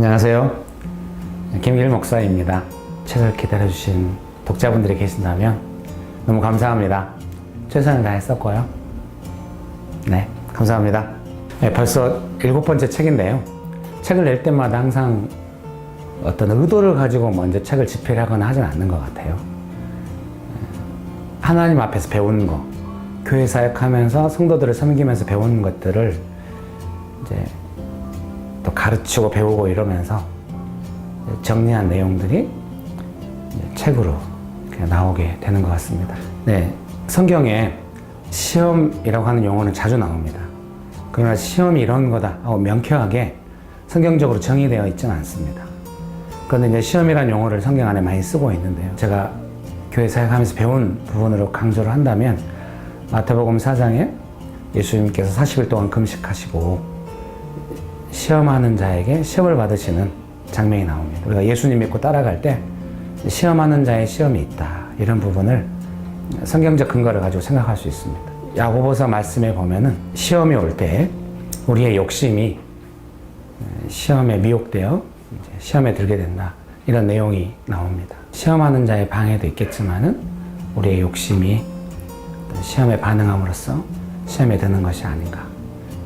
안녕하세요. 김길 목사입니다. 책을 기다려주신 독자분들이 계신다면 너무 감사합니다. 최선을 다했었고요. 네, 감사합니다. 네, 벌써 7번째 책인데요. 책을 낼 때마다 항상 어떤 의도를 가지고 먼저 책을 집필 하거나 하진 않는 것 같아요. 하나님 앞에서 배우는 거, 교회 사역하면서 성도들을 섬기면서 배우는 것들을 이제 또 가르치고 배우고 이러면서 정리한 내용들이 책으로 나오게 되는 것 같습니다. 네, 성경에 시험이라고 하는 용어는 자주 나옵니다. 그러나 시험이 이런 거다 하고 명쾌하게 성경적으로 정의되어 있지는 않습니다. 그런데 이제 시험이라는 용어를 성경 안에 많이 쓰고 있는데요. 제가 교회 사역하면서 배운 부분으로 강조를 한다면 마태복음 4장에 예수님께서 40일 동안 금식하시고 시험하는 자에게 시험을 받으시는 장면이 나옵니다. 우리가 예수님 믿고 따라갈 때 시험하는 자의 시험이 있다, 이런 부분을 성경적 근거를 가지고 생각할 수 있습니다. 야고보서 말씀에 보면은 시험이 올 때 우리의 욕심이 시험에 미혹되어 시험에 들게 된다, 이런 내용이 나옵니다. 시험하는 자의 방해도 있겠지만은 우리의 욕심이 시험에 반응함으로써 시험에 드는 것이 아닌가,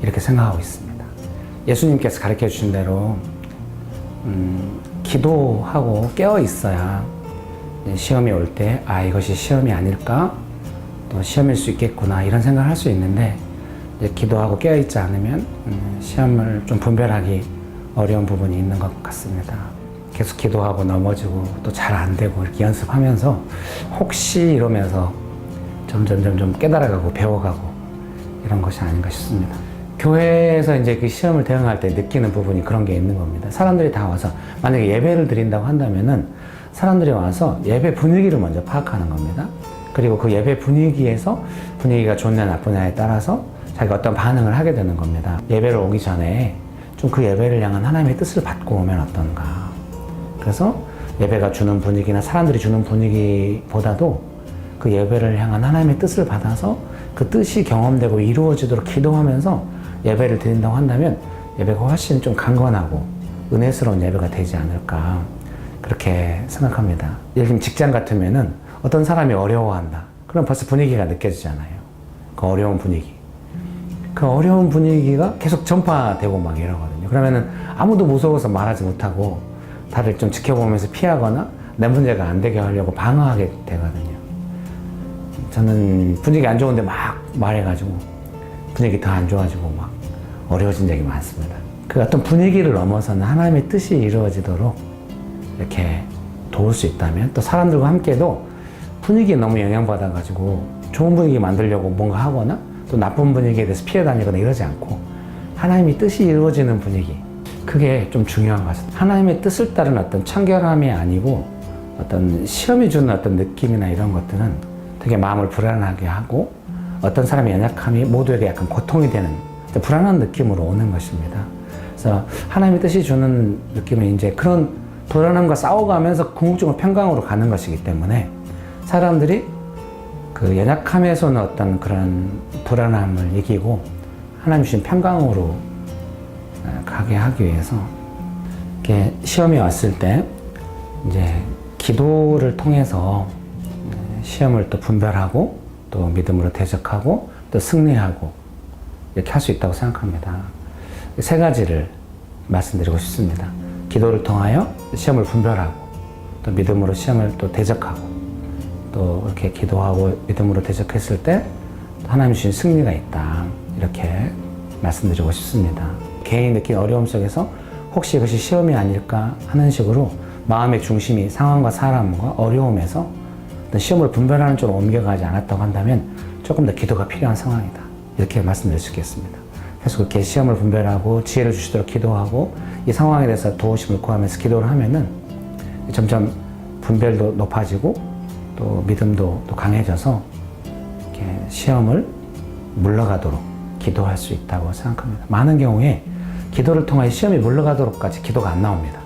이렇게 생각하고 있습니다. 예수님께서 가르쳐 주신 대로 기도하고 깨어 있어야 시험이 올 때 이것이 시험이 아닐까, 또 시험일 수 있겠구나, 이런 생각을 할 수 있는데, 기도하고 깨어 있지 않으면 시험을 좀 분별하기 어려운 부분이 있는 것 같습니다. 계속 기도하고 넘어지고 또 잘 안 되고 이렇게 연습하면서 혹시 이러면서 점점 깨달아가고 배워가고 이런 것이 아닌가 싶습니다. 교회에서 이제 그 시험을 대응할 때 느끼는 부분이 그런 게 있는 겁니다. 사람들이 다 와서 만약에 예배를 드린다고 한다면은 사람들이 와서 예배 분위기를 먼저 파악하는 겁니다. 그리고 그 예배 분위기에서 분위기가 좋냐 나쁘냐에 따라서 자기가 어떤 반응을 하게 되는 겁니다. 예배를 오기 전에 좀 그 예배를 향한 하나님의 뜻을 받고 오면 어떤가. 그래서 예배가 주는 분위기나 사람들이 주는 분위기보다도 그 예배를 향한 하나님의 뜻을 받아서 그 뜻이 경험되고 이루어지도록 기도하면서 예배를 드린다고 한다면 예배가 훨씬 좀 강건하고 은혜스러운 예배가 되지 않을까, 그렇게 생각합니다. 예를 들면 직장 같으면은 어떤 사람이 어려워한다, 그럼 벌써 분위기가 느껴지잖아요. 그 어려운 분위기, 그 어려운 분위기가 계속 전파되고 막 이러거든요. 그러면은 아무도 무서워서 말하지 못하고 다들 좀 지켜보면서 피하거나 내 문제가 안 되게 하려고 방어하게 되거든요. 저는 분위기 안 좋은데 막 말해가지고 분위기 더 안 좋아지고 막 어려워진 적이 많습니다. 그 어떤 분위기를 넘어서는 하나님의 뜻이 이루어지도록 이렇게 도울 수 있다면, 또 사람들과 함께도 분위기에 너무 영향받아가지고 좋은 분위기 만들려고 뭔가 하거나 또 나쁜 분위기에 대해서 피해 다니거나 이러지 않고 하나님의 뜻이 이루어지는 분위기, 그게 좀 중요한 것 같습니다. 하나님의 뜻을 따른 어떤 청결함이 아니고 어떤 시험이 주는 어떤 느낌이나 이런 것들은 되게 마음을 불안하게 하고 어떤 사람의 연약함이 모두에게 약간 고통이 되는 불안한 느낌으로 오는 것입니다. 그래서 하나님의 뜻이 주는 느낌은 이제 그런 불안함과 싸워가면서 궁극적으로 평강으로 가는 것이기 때문에 사람들이 그 연약함에서 오는 어떤 그런 불안함을 이기고 하나님 주신 평강으로 가게 하기 위해서 이렇게 시험이 왔을 때 이제 기도를 통해서 시험을 또 분별하고 또 믿음으로 대적하고 또 승리하고 이렇게 할 수 있다고 생각합니다. 3가지를 말씀드리고 싶습니다. 기도를 통하여 시험을 분별하고 또 믿음으로 시험을 또 대적하고 또 이렇게 기도하고 믿음으로 대적했을 때 하나님 주신 승리가 있다, 이렇게 말씀드리고 싶습니다. 개인이 느낀 어려움 속에서 혹시 이것이 시험이 아닐까 하는 식으로 마음의 중심이 상황과 사람과 어려움에서 어떤 시험을 분별하는 쪽으로 옮겨가지 않았다고 한다면 조금 더 기도가 필요한 상황이다, 이렇게 말씀드릴 수 있겠습니다. 그래서 그렇게 시험을 분별하고 지혜를 주시도록 기도하고 이 상황에 대해서 도우심을 구하면서 기도를 하면은 점점 분별도 높아지고 또 믿음도 또 강해져서 이렇게 시험을 물러가도록 기도할 수 있다고 생각합니다. 많은 경우에 기도를 통해 시험이 물러가도록까지 기도가 안 나옵니다.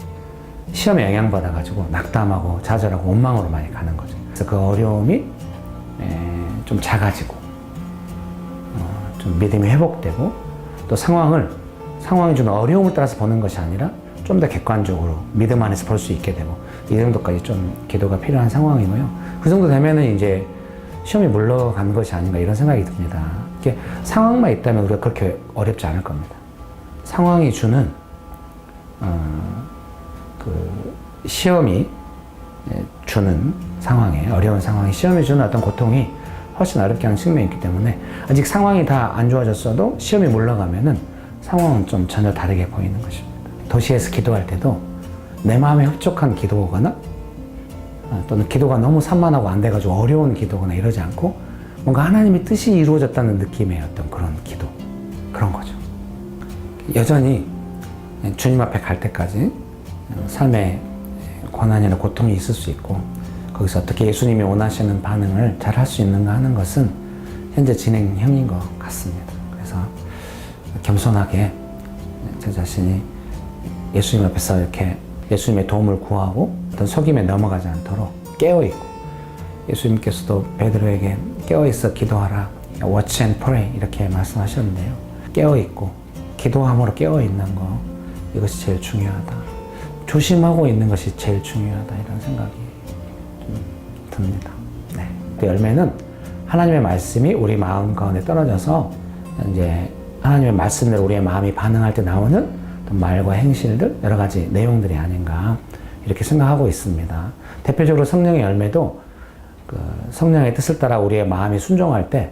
시험에 영향받아가지고 낙담하고 좌절하고 원망으로 많이 가는 거죠. 그래서 그 어려움이 좀 작아지고 좀 믿음이 회복되고 또 상황이 주는 어려움을 따라서 보는 것이 아니라 좀 더 객관적으로 믿음 안에서 볼 수 있게 되고 이 정도까지 좀 기도가 필요한 상황이고요. 그 정도 되면은 이제 시험이 물러가는 것이 아닌가 이런 생각이 듭니다. 이게 상황만 있다면 우리가 그렇게 어렵지 않을 겁니다. 상황이 주는 그 시험이 주는 상황에 어려운 상황이 시험이 주는 어떤 고통이 훨씬 어렵게 하는 측면이 있기 때문에 아직 상황이 다 안 좋아졌어도 시험이 물러가면은 상황은 좀 전혀 다르게 보이는 것입니다. 도시에서 기도할 때도 내 마음에 흡족한 기도거나 또는 기도가 너무 산만하고 안 돼가지고 어려운 기도거나 이러지 않고 뭔가 하나님의 뜻이 이루어졌다는 느낌의 어떤 그런 기도, 그런 거죠. 여전히 주님 앞에 갈 때까지 삶의 고난이나 고통이 있을 수 있고 거기서 어떻게 예수님이 원하시는 반응을 잘 할 수 있는가 하는 것은 현재 진행형인 것 같습니다. 그래서 겸손하게 제 자신이 예수님 앞에서 이렇게 예수님의 도움을 구하고 어떤 속임에 넘어가지 않도록 깨어있고, 예수님께서도 베드로에게 깨어있어 기도하라, watch and pray 이렇게 말씀하셨는데요. 깨어있고 기도함으로 깨어있는 거, 이것이 제일 중요하다. 조심하고 있는 것이 제일 중요하다, 이런 생각이 좀 듭니다. 네. 그 열매는 하나님의 말씀이 우리 마음 가운데 떨어져서 이제 하나님의 말씀대로 우리의 마음이 반응할 때 나오는 말과 행실들, 여러 가지 내용들이 아닌가 이렇게 생각하고 있습니다. 대표적으로 성령의 열매도 그 성령의 뜻을 따라 우리의 마음이 순종할 때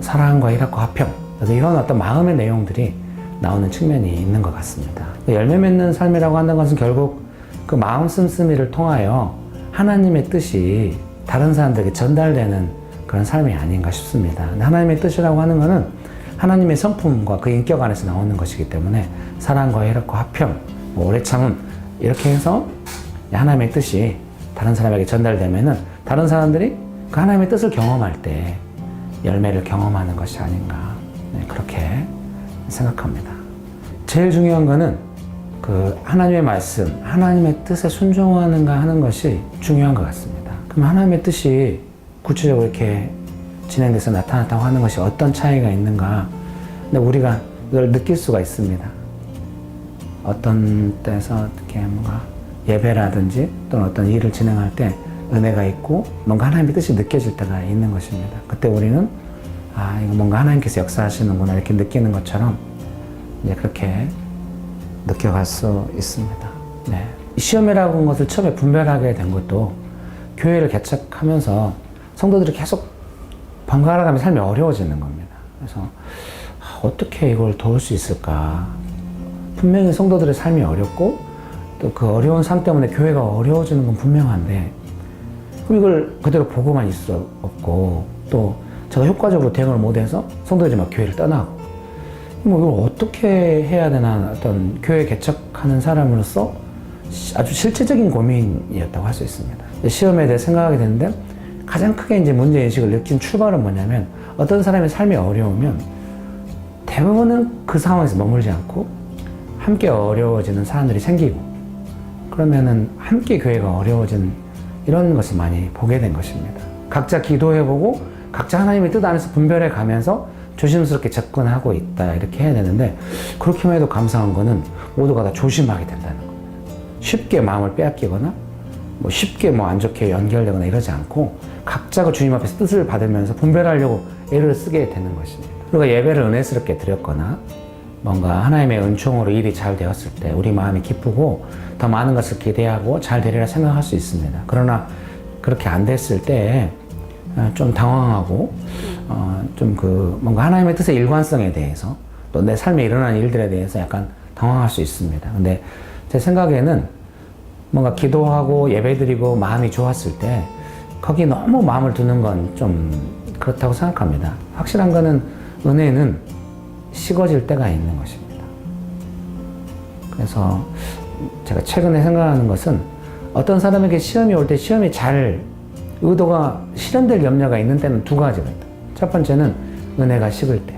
사랑과 희락과 화평, 이런 어떤 마음의 내용들이 나오는 측면이 있는 것 같습니다. 열매 맺는 삶이라고 하는 것은 결국 그 마음 씀씀이를 통하여 하나님의 뜻이 다른 사람들에게 전달되는 그런 삶이 아닌가 싶습니다. 하나님의 뜻이라고 하는 것은 하나님의 성품과 그 인격 안에서 나오는 것이기 때문에 사랑과 희락과 화평, 오래 참음, 이렇게 해서 하나님의 뜻이 다른 사람에게 전달되면은 다른 사람들이 그 하나님의 뜻을 경험할 때 열매를 경험하는 것이 아닌가, 그렇게 생각합니다. 제일 중요한 거는 그 하나님의 말씀, 하나님의 뜻에 순종하는가 하는 것이 중요한 것 같습니다. 그럼 하나님의 뜻이 구체적으로 이렇게 진행돼서 나타났다고 하는 것이 어떤 차이가 있는가? 근데 우리가 이걸 느낄 수가 있습니다. 어떤 때서 어떻게 뭔가 예배라든지 또는 어떤 일을 진행할 때 은혜가 있고 뭔가 하나님의 뜻이 느껴질 때가 있는 것입니다. 그때 우리는 이거 뭔가 하나님께서 역사하시는구나 이렇게 느끼는 것처럼 이제 그렇게 느껴갈 수 있습니다. 네. 시험이라고 하는 것을 처음에 분별하게 된 것도 교회를 개척하면서 성도들이 계속 번갈아가며 삶이 어려워지는 겁니다. 그래서 어떻게 이걸 도울 수 있을까? 분명히 성도들의 삶이 어렵고 또 그 어려운 삶 때문에 교회가 어려워지는 건 분명한데 그럼 이걸 그대로 보고만 있을 수 없고 또 제가 효과적으로 대응을 못해서 성도들이 막 교회를 떠나고 이걸 어떻게 해야 되나 어떤 교회 개척하는 사람으로서 아주 실체적인 고민이었다고 할 수 있습니다. 시험에 대해 생각하게 되는데 가장 크게 이제 문제인식을 느낀 출발은 뭐냐면 어떤 사람의 삶이 어려우면 대부분은 그 상황에서 머물지 않고 함께 어려워지는 사람들이 생기고 그러면은 함께 교회가 어려워지는 이런 것을 많이 보게 된 것입니다. 각자 기도해보고 각자 하나님의 뜻 안에서 분별해 가면서 조심스럽게 접근하고 있다 이렇게 해야 되는데 그렇게만 해도 감사한 거는 모두가 다 조심하게 된다는 겁니다. 쉽게 마음을 빼앗기거나 쉽게 안 좋게 연결되거나 이러지 않고 각자가 주님 앞에서 뜻을 받으면서 분별하려고 애를 쓰게 되는 것입니다. 우리가 예배를 은혜스럽게 드렸거나 뭔가 하나님의 은총으로 일이 잘 되었을 때 우리 마음이 기쁘고 더 많은 것을 기대하고 잘 되리라 생각할 수 있습니다. 그러나 그렇게 안 됐을 때 좀 당황하고 좀 뭔가 하나님의 뜻의 일관성에 대해서 또 내 삶에 일어나는 일들에 대해서 약간 당황할 수 있습니다. 근데 제 생각에는 뭔가 기도하고 예배드리고 마음이 좋았을 때 거기 너무 마음을 두는 건 좀 그렇다고 생각합니다. 확실한 거는 은혜는 식어질 때가 있는 것입니다. 그래서 제가 최근에 생각하는 것은 어떤 사람에게 시험이 올 때 시험이 잘 의도가 실현될 염려가 있는 때는 두 가지가 있다. 첫 번째는 은혜가 식을 때,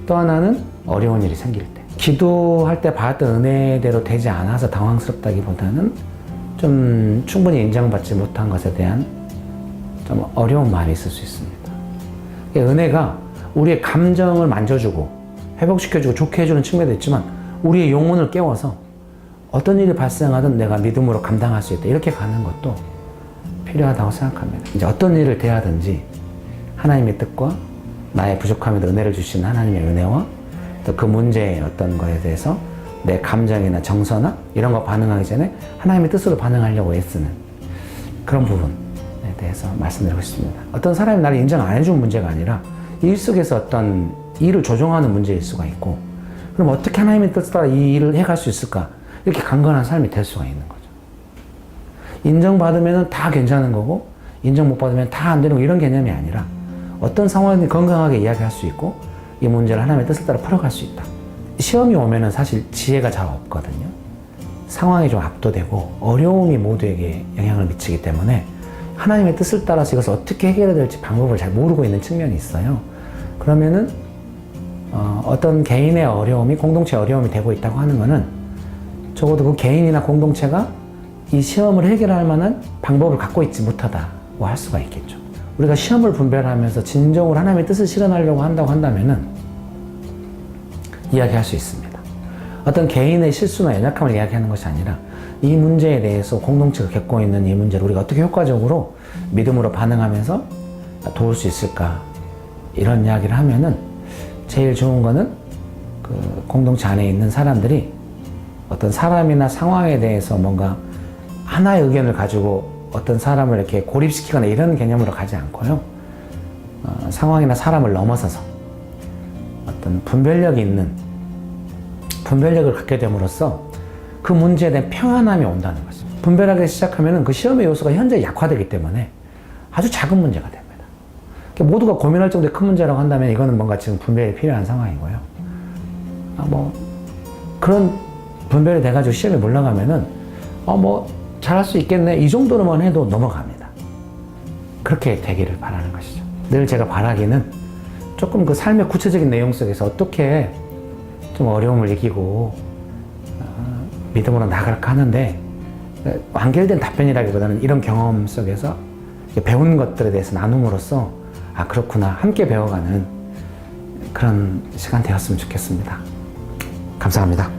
또 하나는 어려운 일이 생길 때. 기도할 때 받았던 은혜대로 되지 않아서 당황스럽다기보다는 좀 충분히 인정받지 못한 것에 대한 좀 어려운 마음이 있을 수 있습니다. 은혜가 우리의 감정을 만져주고 회복시켜주고 좋게 해주는 측면도 있지만 우리의 영혼을 깨워서 어떤 일이 발생하든 내가 믿음으로 감당할 수 있다. 이렇게 가는 것도 필요하다고 생각합니다. 이제 어떤 일을 대하든지 하나님의 뜻과 나의 부족함에도 은혜를 주시는 하나님의 은혜와 또 그 문제의 어떤 거에 대해서 내 감정이나 정서나 이런 거 반응하기 전에 하나님의 뜻으로 반응하려고 애쓰는 그런 부분에 대해서 말씀드리고 싶습니다. 어떤 사람이 나를 인정 안 해준 문제가 아니라 일 속에서 어떤 일을 조종하는 문제일 수가 있고, 그럼 어떻게 하나님의 뜻에 따라 이 일을 해갈 수 있을까? 이렇게 강건한 삶이 될 수가 있는 거죠. 인정받으면 다 괜찮은 거고 인정 못 받으면 다 안 되는 거, 이런 개념이 아니라 어떤 상황을 건강하게 이야기할 수 있고 이 문제를 하나님의 뜻에 따라 풀어갈 수 있다. 시험이 오면은 사실 지혜가 잘 없거든요. 상황이 좀 압도되고 어려움이 모두에게 영향을 미치기 때문에 하나님의 뜻을 따라서 이것을 어떻게 해결해야 될지 방법을 잘 모르고 있는 측면이 있어요. 그러면은 어떤 개인의 어려움이 공동체의 어려움이 되고 있다고 하는 것은 적어도 그 개인이나 공동체가 이 시험을 해결할 만한 방법을 갖고 있지 못하다고 할 수가 있겠죠. 우리가 시험을 분별하면서 진정으로 하나님의 뜻을 실현하려고 한다고 한다면은 이야기할 수 있습니다. 어떤 개인의 실수나 연약함을 이야기하는 것이 아니라 이 문제에 대해서 공동체가 겪고 있는 이 문제를 우리가 어떻게 효과적으로 믿음으로 반응하면서 도울 수 있을까, 이런 이야기를 하면은 제일 좋은 거는 그 공동체 안에 있는 사람들이 어떤 사람이나 상황에 대해서 뭔가 하나의 의견을 가지고 어떤 사람을 이렇게 고립시키거나 이런 개념으로 가지 않고요. 상황이나 사람을 넘어서서 어떤 분별력을 갖게 됨으로써 그 문제에 대한 평안함이 온다는 거죠. 분별하기 시작하면 그 시험의 요소가 현재 약화되기 때문에 아주 작은 문제가 됩니다. 모두가 고민할 정도의 큰 문제라고 한다면 이거는 뭔가 지금 분별이 필요한 상황이고요. 그런 분별이 돼가지고 시험에 올라가면은 잘할 수 있겠네, 이 정도로만 해도 넘어갑니다. 그렇게 되기를 바라는 것이죠. 늘 제가 바라기는 조금 그 삶의 구체적인 내용 속에서 어떻게 좀 어려움을 이기고 믿음으로 나아갈까 하는데, 완결된 답변이라기보다는 이런 경험 속에서 배운 것들에 대해서 나눔으로써 그렇구나, 함께 배워가는 그런 시간 되었으면 좋겠습니다. 감사합니다.